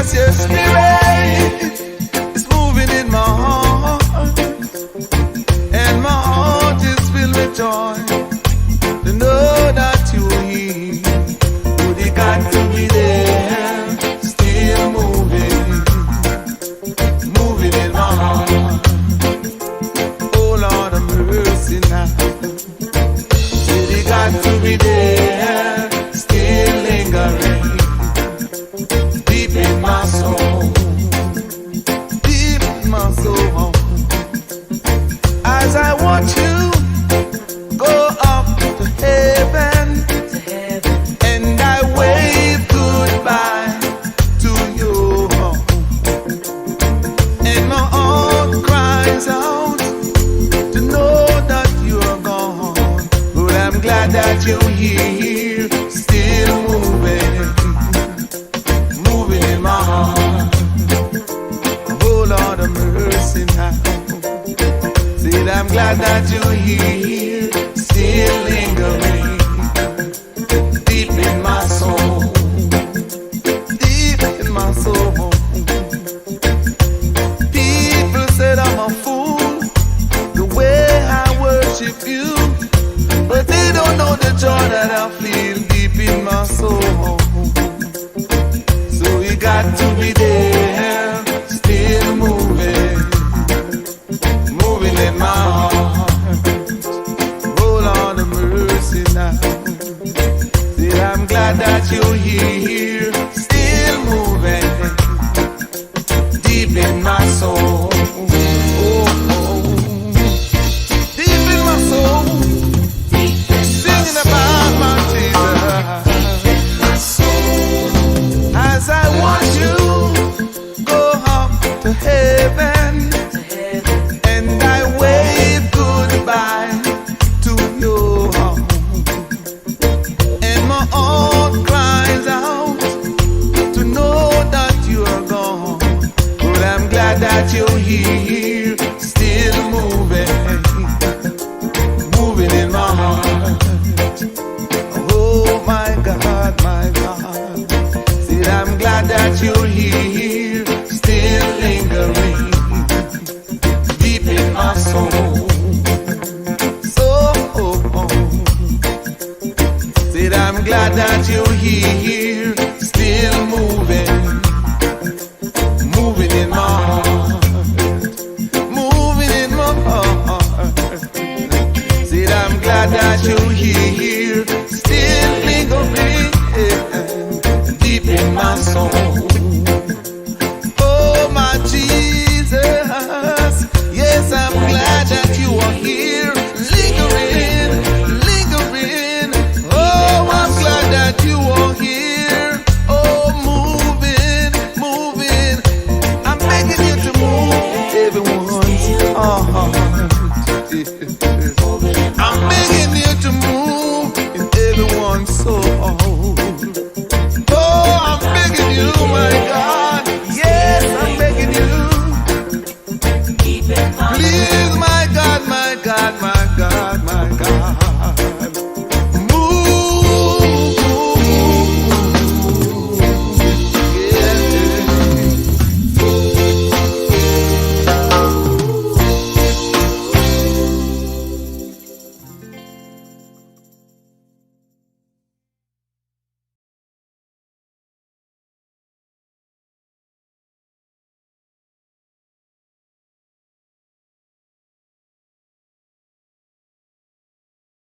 'cause your spirit is moving in my heart, and my heart is filled with joy to know that you're here. But you got to be there, still moving in my heart. Oh Lord of mercy now. Said you got to be there, still lingering deep in my soul, deep in my soul. As I watch you go up to heaven, and I wave goodbye to you, and my heart cries out to know that you're gone. But I'm glad that you're here, still moving in my heart. Oh Lord of mercy now. Said I'm glad that you're here, still lingering deep in my soul, deep in my soul. People said I'm a fool the way I worship you, but they don't know the joy that I feel deep in my soul. So you got to be there, still moving in my heart. Oh Lord of mercy now. Said I'm glad that you're here, still moving deep in my soul. Oh, deep in my soul, singing about my Jesus. As I watch you go up to heaven, and I wave goodbye to you, and my heart cries out to know that you are gone. But I'm glad that you're here, still moving in my heart. Oh my God, my God. Said I'm glad that you're here, still lingering deep in my soul. Said I'm glad that you're here, still moving in my heart, moving in my heart. Said I'm glad that you're here, still lingering deep in my soul. Oh my Jesus, yes, I'm glad that you are here.